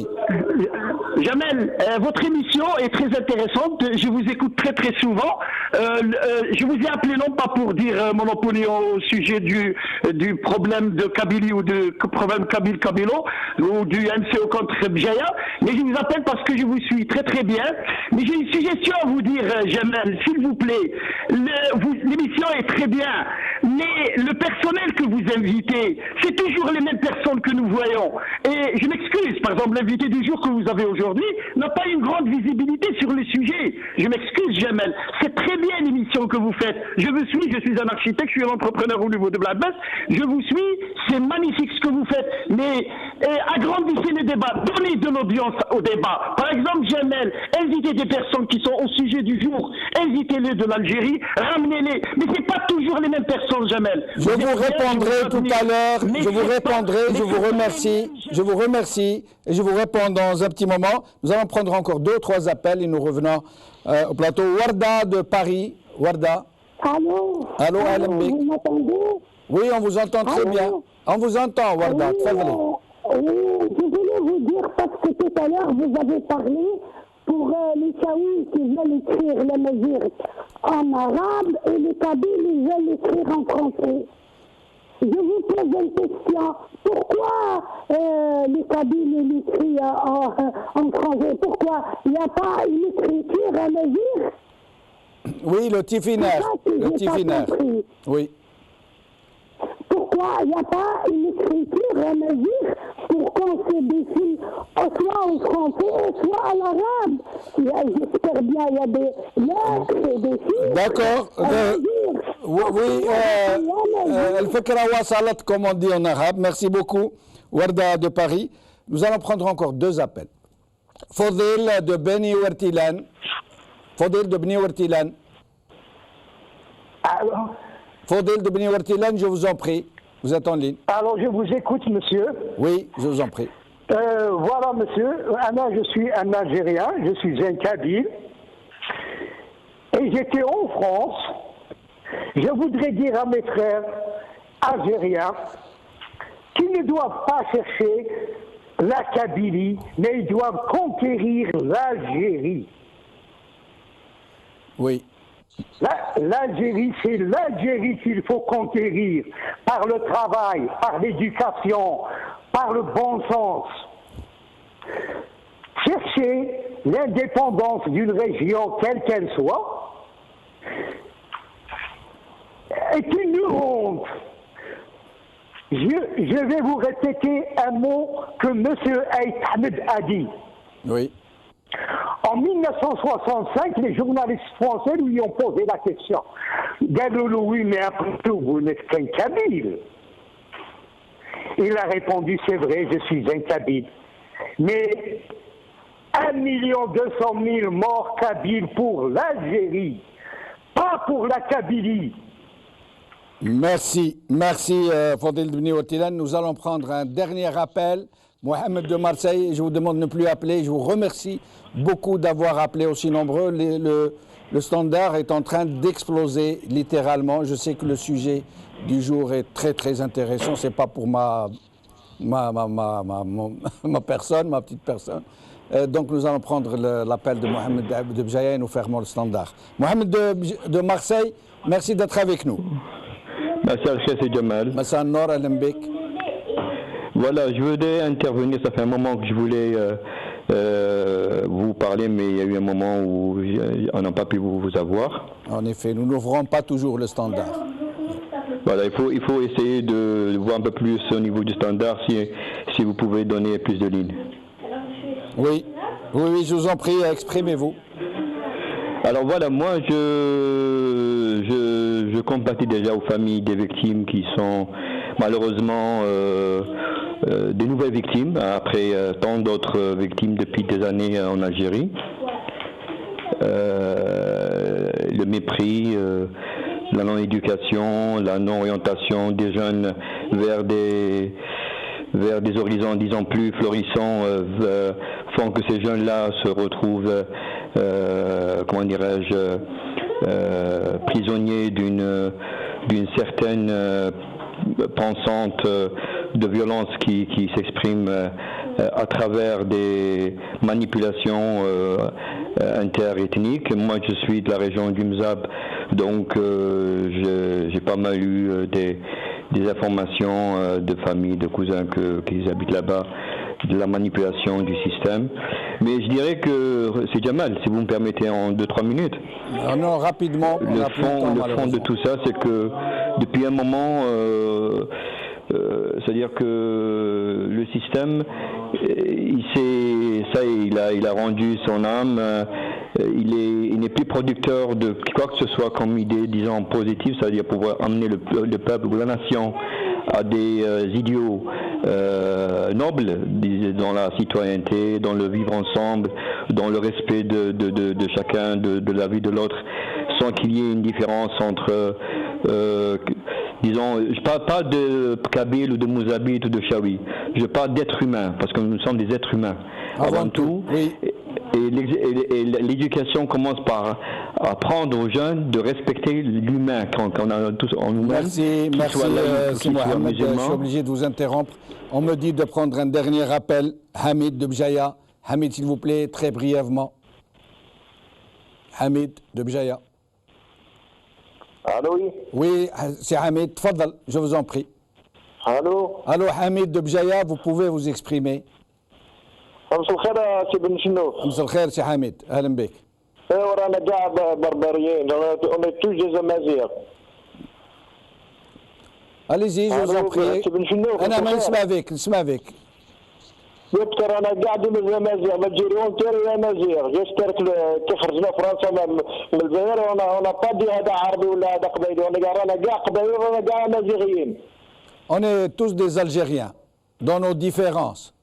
Jamel, votre émission est très intéressante. Je vous écoute très très souvent. Je vous ai appelé non pas pour dire mon opinion au sujet du problème de Kabylie ou du problème Kabyle-Kabilo ou du MCO contre Bjaya, mais je vous appelle parce que je vous suis très très bien. Mais j'ai une suggestion à vous dire, Jamel, s'il vous plaît. L'émission est très bien, mais le personnel que vous invitez, c'est toujours les mêmes personnes que nous voyons. Et je m'excuse, par exemple, l'invité du jour que vous avez aujourd'hui n'a pas une grande visibilité sur le sujet. Je m'excuse, Jamel. C'est très bien l'émission que vous faites. Je vous suis, je suis un architecte, je suis un entrepreneur au niveau de Blabès. Je vous suis, c'est magnifique ce que vous faites. Mais agrandissez le débat, donnez de l'audience au débat. Par exemple, Jamel, invitez des personnes qui sont au sujet du jour, invitez-les de l'Algérie, ramenez-les. Mais c'est pas toujours les mêmes personnes, Jamel. Je vous répondrai tout à l'heure, je vous répondrai, je vous remercie, et je vous réponds dans un petit moment. Nous allons prendre encore 2 ou 3 appels et nous revenons au plateau. Warda de Paris, Warda. Allô. Allô, Alembik. Vous m'entendez? Oui, on vous entend très bien. On vous entend, Warda. Oui, je voulais vous dire, parce que tout à l'heure, vous avez parlé pour les Saouis qui veulent écrire les mesures en arabe et les Kabyles ils veulent écrire en français. Je vous pose une question. Pourquoi les Kabyles écrivent en français? Pourquoi il n'y a pas une écriture à mesure? Oui, le tifinaire. Le tifinaire. Oui. Pourquoi il n'y a pas une écriture à mesure pour qu'on se décide soit au français, soit à l'arabe? J'espère bien il y a des lettres et des chiffres. D'accord. Oui, الفكرة وصلت, comme on dit en arabe. Merci beaucoup, Warda de Paris. Nous allons prendre encore 2 appels. Fodil de Beni Ouertilan. Fodil de Beni Ouertilan. Alors, Fodil de Beni Ouertilan, je vous en prie. Vous êtes en ligne. alors je vous écoute, monsieur. Oui, je vous en prie. Voilà, monsieur. Moi, je suis un Algérien, je suis un Kabyle. Et j'étais en France. Je voudrais dire à mes frères algériens qu'ils ne doivent pas chercher la Kabylie, mais ils doivent conquérir l'Algérie. Oui. L'Algérie, c'est l'Algérie qu'il faut conquérir par le travail, par l'éducation, par le bon sens. Chercher l'indépendance d'une région, quelle qu'elle soit, est une honte. Je vais vous répéter un mot que M. Aït Ahmed a dit. Oui. En 1965, les journalistes français lui ont posé la question. Galolo, oui, mais après tout, vous n'êtes qu'un Kabyle. Il a répondu, c'est vrai, je suis un Kabyle. Mais 1 200 000 morts Kabyles pour l'Algérie, pas pour la Kabylie. Merci, Fodil Bni Ouertilan. Nous allons prendre un dernier appel. Mohamed de Marseille, je vous demande de ne plus appeler. Je vous remercie beaucoup d'avoir appelé aussi nombreux. Le standard est en train d'exploser littéralement. Je sais que le sujet du jour est très très intéressant. C'est pas pour ma personne, ma petite personne. Donc nous allons prendre l'appel de Mohamed de Bjaya et nous fermons le standard. Mohamed de Marseille, merci d'être avec nous. Merci Al-Khaïs Jamal. Merci Nor Alembik. Voilà, je voulais intervenir, ça fait un moment que je voulais vous parler, mais il y a eu un moment où on n'a pas pu vous avoir. En effet, nous n'ouvrons pas toujours le standard. Voilà, il faut essayer de voir un peu plus au niveau du standard, si vous pouvez donner plus de lignes. Oui, je vous en prie, exprimez-vous. Alors voilà, moi je compatis déjà aux familles des victimes qui sont malheureusement des nouvelles victimes, après tant d'autres victimes depuis des années en Algérie. Le mépris, la non-éducation, la non-orientation des jeunes vers des horizons, disons, plus florissants, font que ces jeunes-là se retrouvent, comment dirais-je, prisonniers d'une certaine pensante de violence qui s'exprime à travers des manipulations interethniques. Moi, je suis de la région du Mzab, donc j'ai pas mal eu des informations de familles, de cousins qui habitent là-bas, de la manipulation du système. Mais je dirais que c'est Jamal, si vous me permettez en 2-3 minutes. Non, rapidement. Le fond de tout ça, c'est que depuis un moment, c'est-à-dire que le système, il a rendu son âme. Il n'est plus producteur de quoi que ce soit comme idée, disons, positive, c'est-à-dire pouvoir amener le peuple ou la nation à des idéaux nobles, dans la citoyenneté, dans le vivre ensemble, dans le respect de chacun, de la vie de l'autre, sans qu'il y ait une différence entre, disons, je parle pas de Kabyle ou de Mouzabite ou de Chaoui, je parle d'êtres humains, parce que nous sommes des êtres humains avant tout. Oui. Et l'éducation commence par apprendre aux jeunes de respecter l'humain qu'on a tous en nous-mêmes. Merci, Mohamed. Je suis obligé de vous interrompre. On me dit de prendre un dernier appel. Hamid de Bjaya. Hamid, s'il vous plaît, très brièvement. Hamid de Bjaya. Allô, oui. Oui, c'est Hamid. Tfadal, je vous en prie. Allô. Allô, Hamid de Bjaya, vous pouvez vous exprimer. مساء الخير سي بن شنوف. مساء الخير سي حميد، اهلا بك. ايوا رانا كاع بربريين، اون توج دي امازيغ. Allez-y, je vous en prie. انا ما نسمع فيك. قلت رانا كاع دي الامازيغ، ما تجيريون تيري الامازيغ، جيسبر كي خرجنا فرنسا من الجزائر وانا با دي هذا عربي ولا هذا قبيلي، رانا كاع قبايل رانا كاع امازيغيين. On est tous des Algériens, dans nos différences.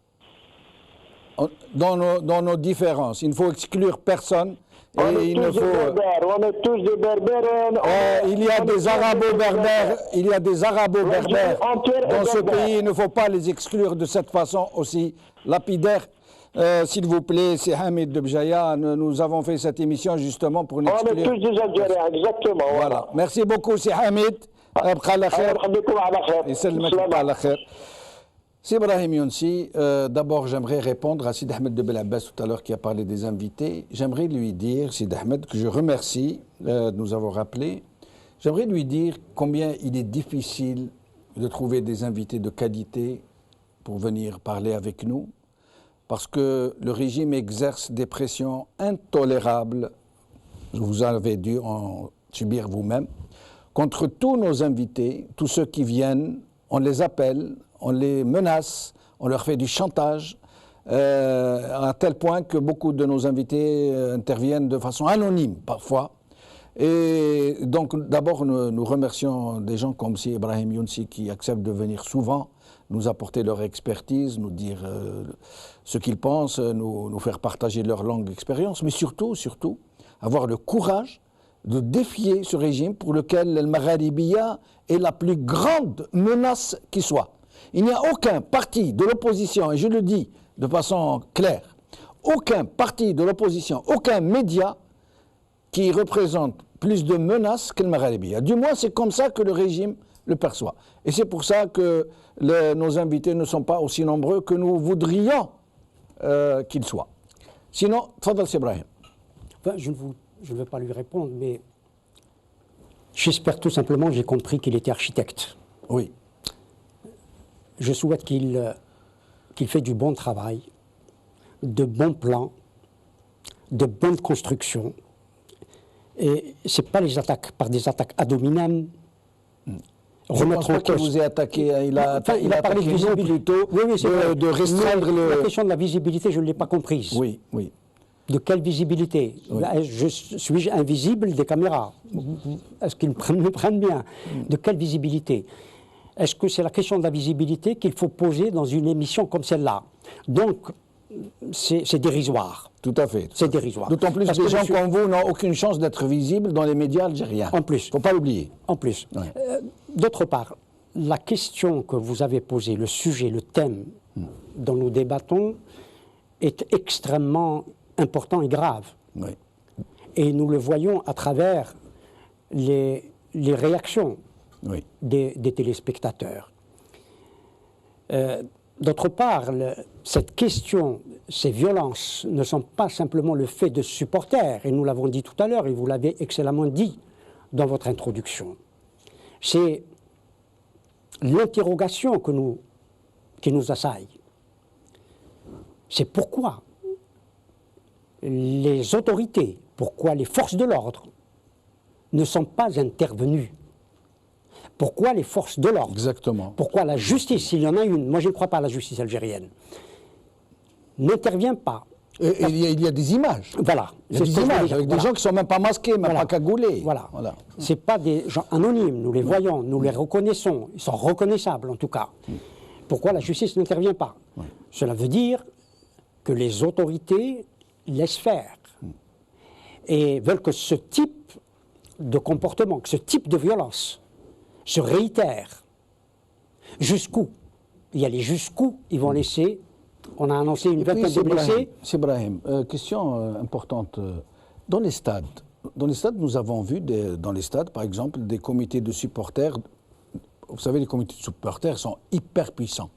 Dans nos différences. Il ne faut exclure personne. Et il ne faut. On est tous des berbères. Il y a des arabo-berbères. Il y a des arabo-berbères dans ce pays. Il ne faut pas les exclure de cette façon aussi lapidaire. S'il vous plaît, c'est Hamid de Bjaya. Nous avons fait cette émission justement pour n'exclure. On est tous des Algériens, exactement. Voilà. Merci beaucoup, c'est Hamid. C'est Ibrahim Younsi. D'abord, j'aimerais répondre à Sid Ahmed de Belabbès tout à l'heure qui a parlé des invités. J'aimerais lui dire, Sid Ahmed, que je remercie de nous avoir rappelé. J'aimerais lui dire combien il est difficile de trouver des invités de qualité pour venir parler avec nous, parce que le régime exerce des pressions intolérables, vous avez dû en subir vous-même, contre tous nos invités, tous ceux qui viennent, on les appelle, on les menace, on leur fait du chantage, à tel point que beaucoup de nos invités interviennent de façon anonyme parfois. Et donc d'abord nous remercions des gens comme si Ibrahim Younsi qui acceptent de venir souvent, nous apporter leur expertise, nous dire ce qu'ils pensent, nous faire partager leur longue expérience, mais surtout avoir le courage de défier ce régime pour lequel le Magharibiya est la plus grande menace qui soit. Il n'y a aucun parti de l'opposition, et je le dis de façon claire, aucun parti de l'opposition, aucun média qui représente plus de menaces que le Magharibiya. Du moins, c'est comme ça que le régime le perçoit. Et c'est pour ça que nos invités ne sont pas aussi nombreux que nous voudrions qu'ils soient. Sinon, Tfadal Ibrahim. Enfin, je ne veux pas lui répondre, mais j'espère tout simplement que j'ai compris qu'il était architecte. Oui. Je souhaite qu'il fait du bon travail, de bons plans, de bonnes constructions. Et ce n'est pas les attaques par des attaques ad hominem. Je ne pense pas qu'il vous ait attaqué. Il a parlé de visibilité plutôt, de restreindre la question de la visibilité, je ne l'ai pas comprise. Oui, oui. De quelle visibilité? Suis-je invisible des caméras? Est-ce qu'ils me prennent bien? De quelle visibilité? Est-ce que c'est la question de la visibilité qu'il faut poser dans une émission comme celle-là? Donc, c'est dérisoire. Tout à fait. C'est dérisoire. D'autant plus que des gens comme vous n'ont aucune chance d'être visibles dans les médias algériens. En plus. Il ne faut pas l'oublier. En plus. Ouais. D'autre part, la question que vous avez posée, le sujet, le thème dont nous débattons, est extrêmement important et grave. Oui. Et nous le voyons à travers les réactions des téléspectateurs. D'autre part, cette question, ces violences ne sont pas simplement le fait de supporters, et nous l'avons dit tout à l'heure, et vous l'avez excellemment dit dans votre introduction. C'est l'interrogation qui nous assaille. C'est pourquoi les autorités, pourquoi les forces de l'ordre ne sont pas intervenues. Pourquoi les forces de l'ordre? Exactement. Pourquoi la justice, s'il y en a une, moi je ne crois pas à la justice algérienne, n'intervient pas? Et il y a des images. Voilà. Il y a des images avec des gens qui ne sont même pas masqués, même pas cagoulés. Voilà. Ce n'est pas des gens anonymes, nous les voyons, nous les reconnaissons, ils sont reconnaissables en tout cas. Pourquoi la justice n'intervient pas? Cela veut dire que les autorités laissent faire et veulent que ce type de comportement, que ce type de violence se réitère. Jusqu'où? Il y a les jusqu'où ils vont laisser. On a annoncé une vingtaine de blessés. C'est Brahim. Question importante. Dans les stades, nous avons vu, dans les stades, par exemple, des comités de supporters. Vous savez, les comités de supporters sont hyper puissants.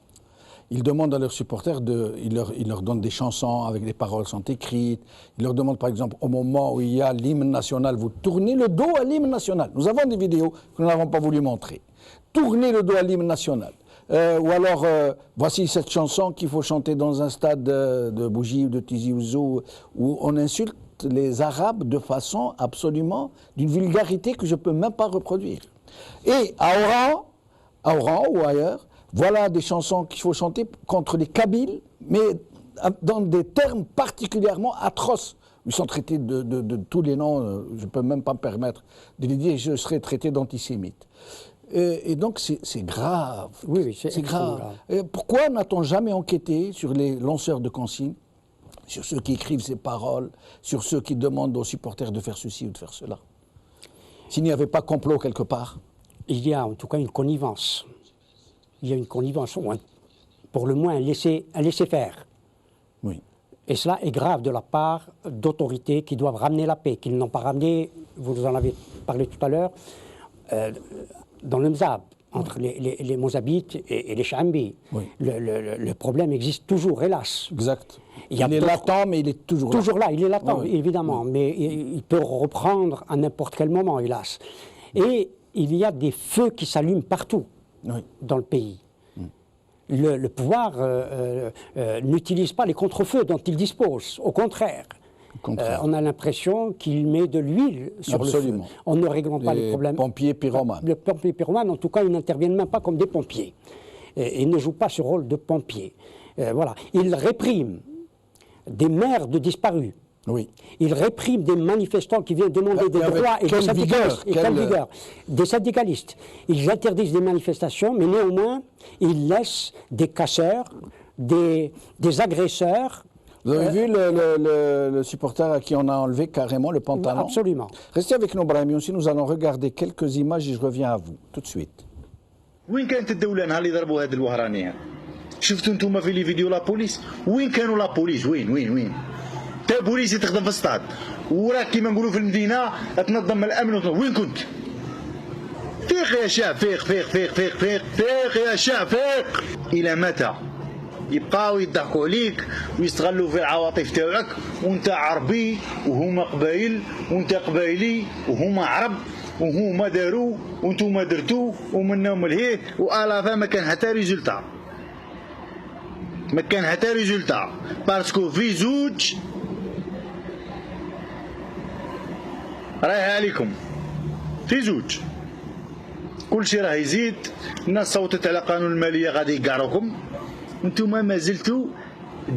Ils demandent à leurs supporters, ils leur donnent des chansons avec des paroles sont écrites. Ils leur demandent, par exemple, au moment où il y a l'hymne national, vous tournez le dos à l'hymne national. Nous avons des vidéos que nous n'avons pas voulu montrer. Tournez le dos à l'hymne national. Ou alors, voici cette chanson qu'il faut chanter dans un stade de Bougie ou de Tizi Ouzou, où on insulte les Arabes de façon absolument d'une vulgarité que je ne peux même pas reproduire. Et à Oran ou ailleurs, voilà des chansons qu'il faut chanter contre les Kabyles, mais dans des termes particulièrement atroces. Ils sont traités de tous les noms, je ne peux même pas me permettre de les dire, je serai traité d'antisémite. Et donc c'est grave. Oui, c'est grave. Pourquoi n'a-t-on jamais enquêté sur les lanceurs de consignes, sur ceux qui écrivent ces paroles, sur ceux qui demandent aux supporters de faire ceci ou de faire cela? S'il n'y avait pas complot quelque part? Il y a en tout cas une connivence. Il y a une connivence, ou pour le moins un laisser-faire. Oui. Et cela est grave de la part d'autorités qui doivent ramener la paix, qu'ils n'ont pas ramené, vous en avez parlé tout à l'heure, dans le Mzab, entre les Mozabites et les Chambis. Oui. Le problème existe toujours, hélas. Exact. Il est latent, mais il est toujours là. Toujours là, il est latent, oui. évidemment, oui. Mais il peut reprendre à n'importe quel moment, hélas. Et il y a des feux qui s'allument partout dans le pays. Le pouvoir n'utilise pas les contre-feux dont il dispose, au contraire. On a l'impression qu'il met de l'huile sur le feu. En ne réglant pas les problèmes. Pompiers pyromanes. Les pompiers pyromanes, en tout cas, ils n'interviennent même pas comme des pompiers. Ils ne jouent pas ce rôle de pompiers. Voilà. Ils répriment des mères de disparus. Oui. Ils répriment des manifestants qui viennent demander des droits et des syndicalistes. Des syndicalistes. Ils interdisent des manifestations, mais néanmoins, ils laissent des casseurs, des agresseurs. Vous avez vu le supporter à qui on a enlevé carrément le pantalon? Absolument. Restez avec nous, Brahim Youssi, nous allons regarder quelques images et je reviens à vous tout de suite. وين كانت الدولة نهار اللي ضربوا هاد الوهرانية؟ شفتوا انتم في لي فيديو لا بوليس؟ وين كانوا لا بوليس؟ وين؟ تا بوليسي تخدم في السطاد وراك كيما نقولوا في المدينة تنظم الأمن وين كنت؟ فيق يا شعب فيق يا شعب فيق. إلى متى؟ يبقاو يضحكوا عليك ويستغلوا في العواطف تاعك وانت عربي وهما قبايل وانت قبايلي وهما عرب وهما داروا وانتم درتوا ومنهم الهيه والافا ما كان حتى ريزولتا باسكو في زوج رايها عليكم في زوج كلشي راه يزيد الناس صوتت على قانون الماليه غادي يقعروكم انتم ما زلتوا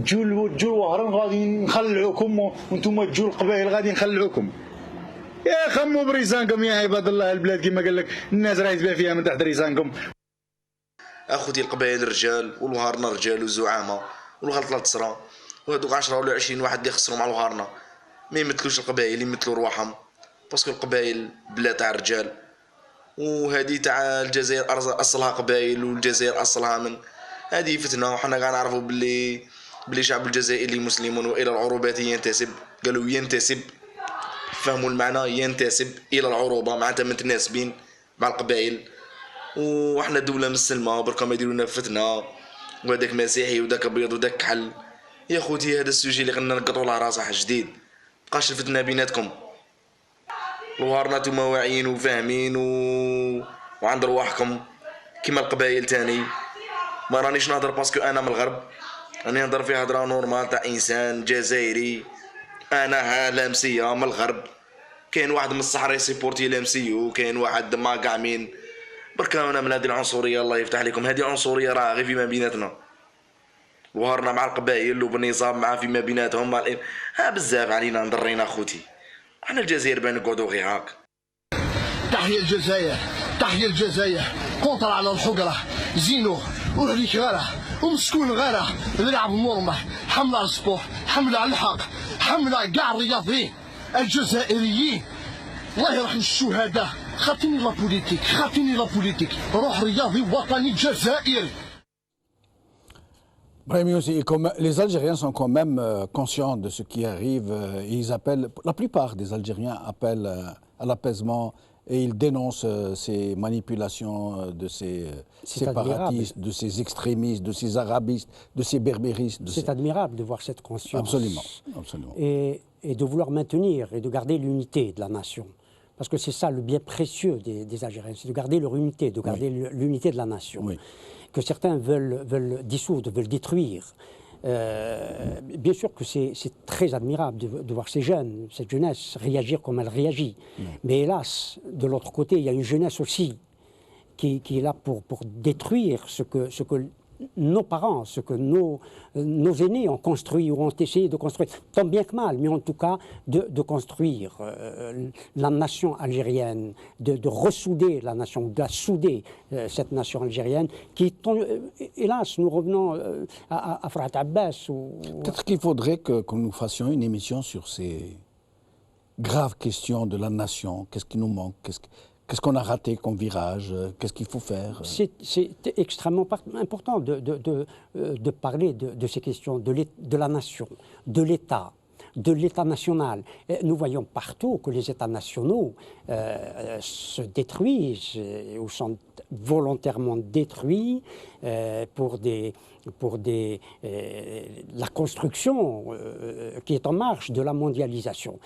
تجوا وهران غادي نخلعوكم وانتم تجوا القبائل غادي نخلعوكم. يا خموا بريسانكم يا عباد الله البلاد كما قال لك الناس راه يتباع فيها من تحت ريسانكم. اخوتي القبائل رجال والوهرنا رجال وزعامه والغلطه تصرا وهذوك 10 ولا 20 واحد اللي خسروا مع الوهرنا ما يمثلوش القبائل يمثلوا رواحهم باسكو القبائل بلاد تاع الرجال وهذه تاع الجزائر اصلها قبائل والجزائر اصلها من هذه فتنه وحنا كنعرفوا باللي شعب الجزائري مسلمون والى العروبات ينتسب قالوا ينتسب فهموا المعنى ينتسب الى العروبه معناتها متناسبين مع القبائل وحنا دوله مسلمه بركا ما يديروا لنا فتنه وهذاك مسيحي وذاك ابيض وذاك كحل. يا خوتي هذا السوجي اللي غنى نقطعوا له راسح جديد، مبقاش الفتنه بيناتكم. الوهرنا نتوما واعيين وفاهمين وعند رواحكم كيما القبائل تاني. ما رانيش نهضر باسكو انا من الغرب، راني نهضر في هضره نورمال تاع انسان جزائري. انا لامسيه من الغرب، كاين واحد من الصحراء يسيبورتي لامسيو، وكاين واحد ما كاع مين. بركا انا من هذه العنصريه الله يفتح عليكم، هذه عنصريه راه غير فيما بيناتنا. وهرنا مع القبائل وبالنظام مع فيما بيناتهم بزاف علينا نضرينا خوتي. احنا الجزائر بين نقعدوا غير هاك. تحية الجزائر، تحية الجزائر، قنطر على الحقرة، زينو وهذيك غيره ومسكون غيره، نلعب مرمح، حملة على السبور، حملة على الحق، حملة كاع الرياضيين الجزائريين. الله يرحم الشهداء، خاطيني لا بوليتيك، خاطيني لا بوليتيك، روح رياضي وطني جزائري. Brahim Youssi, les Algériens sont quand même conscients de ce qui arrive. Ils appellent, la plupart des Algériens appellent à l'apaisement et ils dénoncent ces manipulations de ces séparatistes, de ces extrémistes, de ces arabistes, de ces berbéristes. C'est admirable de voir cette conscience. Absolument, absolument. Et de vouloir maintenir et de garder l'unité de la nation. Parce que c'est ça le bien précieux des Algériens, c'est de garder leur unité, de garder l'unité de la nation. Oui. Que certains veulent dissoudre, veulent détruire. Bien sûr que c'est très admirable de voir ces jeunes, cette jeunesse réagir comme elle réagit. Mais hélas, de l'autre côté, il y a une jeunesse aussi qui est là pour détruire ce que nos parents, ce que nos aînés ont construit ou ont essayé de construire, tant bien que mal, mais en tout cas de construire la nation algérienne, de ressouder la nation, de souder cette nation algérienne, qui, hélas, nous revenons à Farhat Abbas. Peut-être qu'il faudrait que nous fassions une émission sur ces graves questions de la nation. Qu'est-ce qui nous manque? Qu'est-ce qu'on a raté comme virage? Qu'est-ce qu'il faut faire? C'est extrêmement important de parler de ces questions, de la nation, de l'État national. Nous voyons partout que les États nationaux se détruisent ou sont volontairement détruits pour la construction qui est en marche de la mondialisation.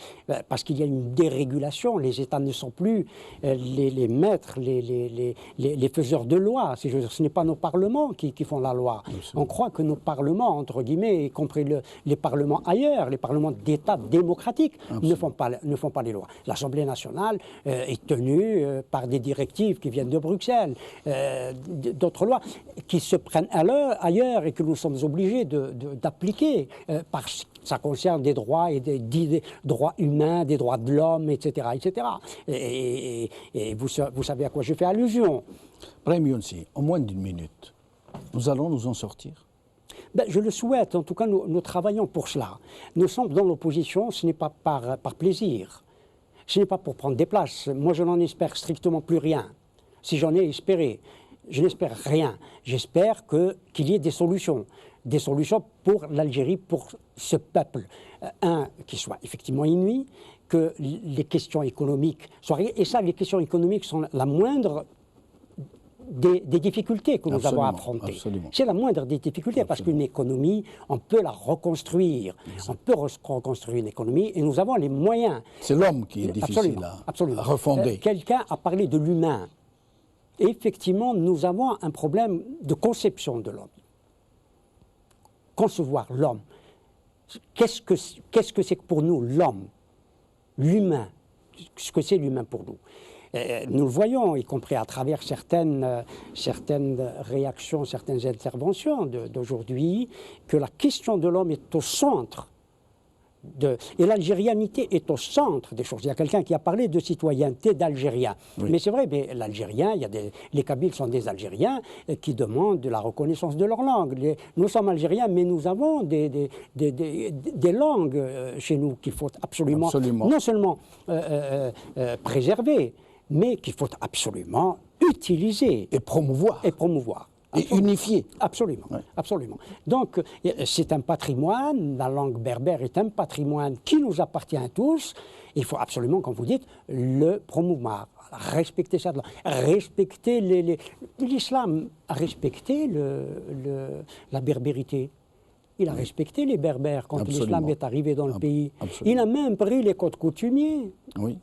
Parce qu'il y a une dérégulation, les États ne sont plus les maîtres, les faiseurs de loi. Ce n'est pas nos parlements qui font la loi. On croit que nos parlements, entre guillemets, y compris les parlements ailleurs, les parlements d'États démocratiques, ne font pas les lois. L'Assemblée nationale est tenue par des directives qui viennent de Bruxelles, d'autres lois qui se prennent ailleurs et que nous sommes obligés d'appliquer parce que ça concerne des droits et des droits humains, des droits de l'homme, etc., etc. Et vous savez à quoi je fais allusion. Brahim Youssi, en moins d'une minute, nous allons nous en sortir? Je le souhaite, en tout cas nous travaillons pour cela. Nous sommes dans l'opposition, ce n'est pas par plaisir, ce n'est pas pour prendre des places. Moi je n'en espère strictement plus rien. Si j'en ai espéré, je n'espère rien. J'espère qu'il y ait des solutions pour l'Algérie, pour ce peuple. Qui soit effectivement inouï, que les questions économiques soient... Et ça, les questions économiques sont la moindre des difficultés que nous avons affrontées. C'est la moindre des difficultés, parce qu'une économie, on peut la reconstruire. On peut reconstruire une économie, et nous avons les moyens. C'est l'homme qui est difficile à refonder. Quelqu'un a parlé de l'humain. Et effectivement, nous avons un problème de conception de l'homme. Concevoir l'homme. Qu'est-ce que c'est pour nous, l'homme? L'humain. Ce que c'est l'humain pour nous. Nous le voyons, y compris à travers certaines réactions, certaines interventions d'aujourd'hui, que la question de l'homme est au centre. Et l'algérianité est au centre des choses. Il y a quelqu'un qui a parlé de citoyenneté d'Algériens. Oui. Mais c'est vrai, mais l'Algérien, les Kabyles sont des Algériens qui demandent la reconnaissance de leur langue. Nous sommes Algériens, mais nous avons des langues chez nous qu'il faut absolument non seulement préserver, mais qu'il faut absolument utiliser. Et promouvoir. et unifié. Absolument, ouais. Absolument. Donc, c'est un patrimoine, la langue berbère est un patrimoine qui nous appartient à tous. Il faut absolument, comme vous dites, le promouvoir, respecter ça, respecter l'islam a respecté la berbérité. Il a respecté les Berbères quand l'islam est arrivé dans le pays. Absolument. Il a même pris les codes coutumiers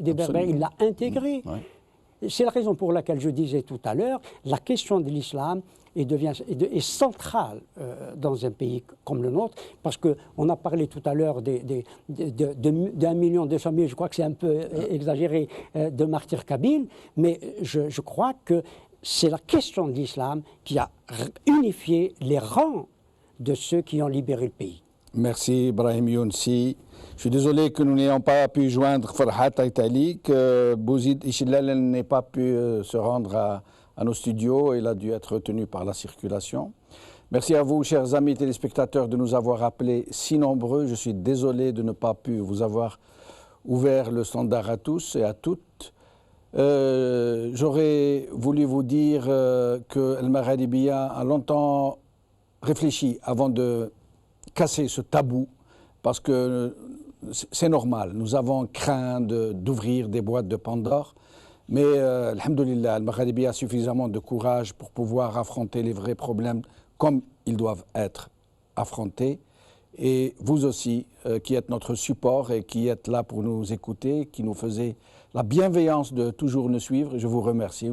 des Berbères, il l'a intégré. Oui. C'est la raison pour laquelle je disais tout à l'heure, la question de l'islam est centrale dans un pays comme le nôtre, parce qu'on a parlé tout à l'heure d'1,2 million, je crois que c'est un peu exagéré, de martyrs kabyles, mais je crois que c'est la question de l'islam qui a unifié les rangs de ceux qui ont libéré le pays. Merci Brahim Younsi. Je suis désolé que nous n'ayons pas pu joindre Farhat Aitali, que Bouzid Ichilal n'ait pas pu se rendre à nos studios. Il a dû être retenu par la circulation. Merci à vous, chers amis téléspectateurs, de nous avoir appelés si nombreux. Je suis désolé de ne pas pu vous avoir ouvert le standard à tous et à toutes. J'aurais voulu vous dire que El Magharibiya a longtemps réfléchi avant de casser ce tabou, parce que c'est normal, nous avons craint d'ouvrir des boîtes de Pandore, mais alhamdoulilah, El Magharibiya a suffisamment de courage pour pouvoir affronter les vrais problèmes comme ils doivent être affrontés. Et vous aussi, qui êtes notre support et qui êtes là pour nous écouter, qui nous faisait la bienveillance de toujours nous suivre, je vous remercie.